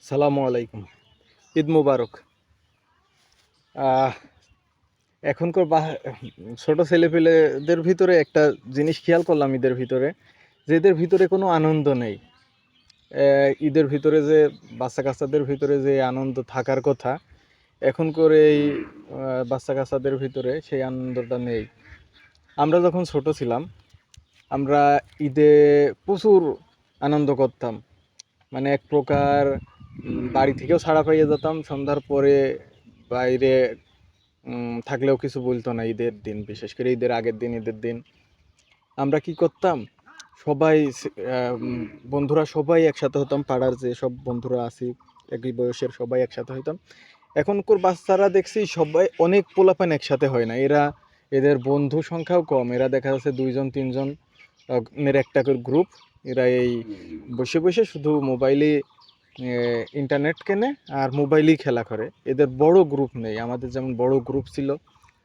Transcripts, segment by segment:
সালামু আলাইকুম। ঈদ মুবারক। আহ, এখনকার ছোট ছেলেপেলেদের ভিতরে একটা জিনিস খেয়াল করলাম ঈদের ভিতরে, যে এদের ভিতরে কোনো আনন্দ নেই। ঈদের ভিতরে যে বাচ্চা কাচ্চাদের ভিতরে যে আনন্দ থাকার কথা, এখনকার এই বাচ্চা কাচ্চাদের ভিতরে সেই আনন্দটা নেই। আমরা যখন ছোট ছিলাম, আমরা ঈদে প্রচুর আনন্দ করতাম। মানে এক প্রকার বাড়ি থেকেও ছাড়া পাইয়ে যেতাম সন্ধ্যার পরে। বাইরে থাকলেও কিছু বলতো না। ঈদের দিন, বিশেষ করে ঈদের আগের দিন, ঈদের দিন আমরা কি করতাম, সবাই বন্ধুরা সবাই একসাথে হতাম। পাড়ার যে সব বন্ধুরা আছি একই বয়সের, সবাই একসাথে হইতাম। এখনকার বাচ্চারা দেখছি সবাই, অনেক পোলাপান একসাথে হয় না। এদের বন্ধু সংখ্যাও কম। এরা দেখা যাচ্ছে 2-3 জন এর একটা করে গ্রুপ। এরা এই বসে বসে শুধু মোবাইলে ইন্টারনেট কেনে আর মোবাইলেই খেলা করে। এদের বড় গ্রুপ নেই। আমাদের যেমন বড় গ্রুপ ছিল,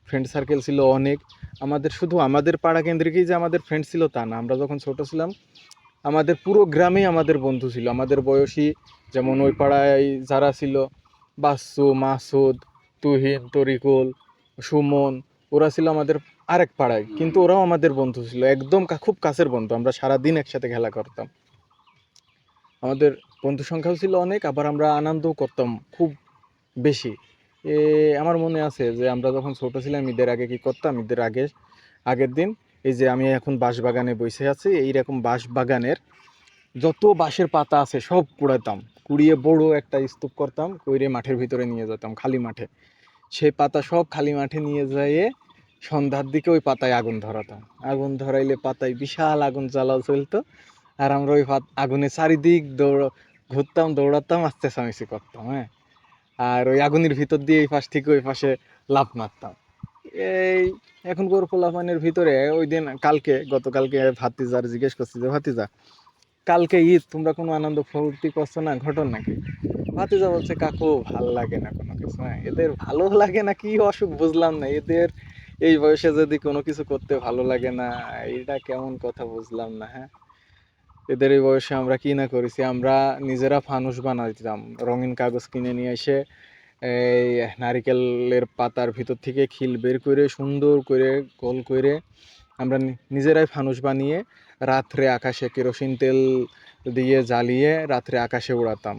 ফ্রেন্ড সার্কেল ছিল অনেক। আমাদের শুধু আমাদের পাড়া কেন্দ্রিকই যে আমাদের ফ্রেন্ড ছিল তা না। আমরা যখন ছোট ছিলাম, আমাদের পুরো গ্রামেই আমাদের বন্ধু ছিল, আমাদের বয়সী। যেমন ওই পাড়ায় যারা ছিল, বাচ্চু, মাসুদ, তুহিন, তরিকুল, সুমন, ওরা ছিল আমাদের আরেক পাড়ায়, কিন্তু ওরাও আমাদের বন্ধু ছিল, একদম খুব কাছের বন্ধু। আমরা সারাদিন একসাথে খেলা করতাম। আমাদের বন্ধু সংখ্যাও ছিল অনেক, আবার আমরা আনন্দও করতাম খুব বেশি। এ আমার মনে আছে যে আমরা যখন ছোট ছিলাম, ঈদের আগে কি করতাম, ঈদের আগের দিন এই যে আমি এখন বাঁশবাগানে বসে আছি, এইরকম বাঁশবাগানের যত বাঁশের পাতা আছে সব কুড়াতাম। কুড়িয়ে বড় একটা স্তূপ করতাম, কইরে মাঠের ভিতরে নিয়ে যেতাম, খালি মাঠে। সেই পাতা সব খালি মাঠে নিয়ে যেয়ে সন্ধ্যার দিকে ওই পাতায় আগুন ধরাতাম। আগুন ধরাইলে পাতায় বিশাল আগুন জ্বালা চলতো। আর আমরা ওই আগুনে চারিদিক ঘুরতাম, দৌড়াতাম, আস্তে চামিচি করতাম। হ্যাঁ, আর ওই আগুনের ভিতর দিয়ে এই পাশ থেকে ওই পাশে লাফ মারতাম। এই এখনকার পোলাপানের ভিতরে ওই দিন, গতকালকে ভাতিজার জিজ্ঞেস করছি যে, ভাতিজা কালকে ঈদ, তোমরা কোনো আনন্দ ফুর্তি করছো না, ঘটন নাকি? ভাতিজা বলছে, কাকু ভাল লাগে না কোনো কিছু। হ্যাঁ, এদের ভালো লাগে না, কি অসুখ বুঝলাম না। এদের এই বয়সে যদি কোনো কিছু করতে ভালো লাগে না, এটা কেমন কথা বুঝলাম না। হ্যাঁ, এদের এই বয়সে আমরা কি না করেছি। আমরা নিজেরা ফানুস বানাইতাম, রঙিন কাগজ কিনে নিয়ে এসে এই নারিকেলের পাতার ভিতর থেকে খিল বের করে সুন্দর করে গোল করে আমরা নিজেরাই ফানুস বানিয়ে রাত্রে আকাশে কেরোসিন তেল দিয়ে জ্বালিয়ে রাত্রে আকাশে উড়াতাম।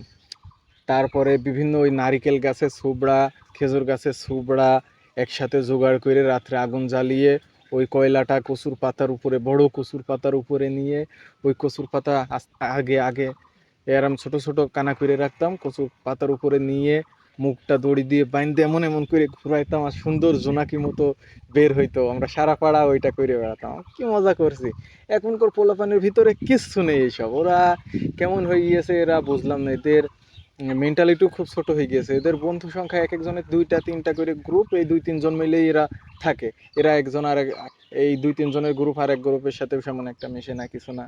তারপরে বিভিন্ন ওই নারিকেল গাছের ছুবড়া, খেজুর গাছের ছুবড়া একসাথে জোগাড় করে রাত্রে আগুন জ্বালিয়ে ওই কয়লাটা কচুর পাতার উপরে, বড় কচুর পাতার উপরে নিয়ে ওই কচুর পাতা আগে আগে এরম ছোট ছোট কানা করে রাখতাম, কচুর পাতার উপরে নিয়ে মুখটা দড়ি দিয়ে বাইন্ধে এমন এমন করে ঘুরাইতাম, আর সুন্দর জোনাকি মতো বের হইতো। আমরা সারা পাড়া ওইটা করে বেড়াতাম, কি মজা করছি। এখনকার পোলাপানের ভিতরে কিচ্ছু নেই এইসব। ওরা কেমন হয়ে গিয়েছে এরা বুঝলাম না। এদের মেন্টালিটিও খুব ছোট হয়ে গিয়েছে। এদের বন্ধু সংখ্যা এক একজনের 2-3টা করে গ্রুপ, এই 2-3 জন মিলেই এরা থাকে। এরা একজন আর এই 2-3 জনের গ্রুপ আর এক গ্রুপের সাথে সেমন একটা মেশে না, কিছু না।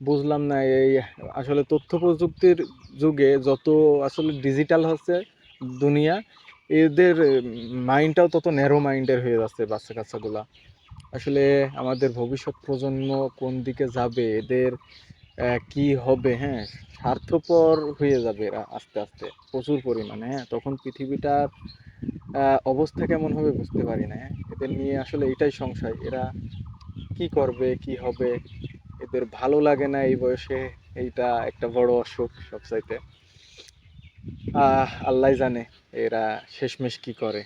বুঝলাম না এই আসলে তথ্য প্রযুক্তির যুগে যত আসলে ডিজিটাল হচ্ছে দুনিয়া, এদের মাইন্ডটাও তত ন্যারো মাইন্ডের হয়ে যাচ্ছে বাচ্চা কাচ্চাগুলা। আসলে আমাদের ভবিষ্যৎ প্রজন্ম কোন দিকে যাবে, এদের কি হবে, হ্যাঁ, স্বার্থপর হয়ে যাবে এরা আস্তে আস্তে প্রচুর পরিমাণে। হ্যাঁ, তখন পৃথিবীটার অবস্থা কেমন হবে বুঝতে পারি না। হ্যাঁ, এদের নিয়ে আসলে এটাই সংশয়, এরা কি করবে, কি হবে। এদের ভালো লাগে না এই বয়সে, এইটা একটা বড় অসুখ সবচাইতে। আল্লাহ জানে এরা শেষমেশ কি করে।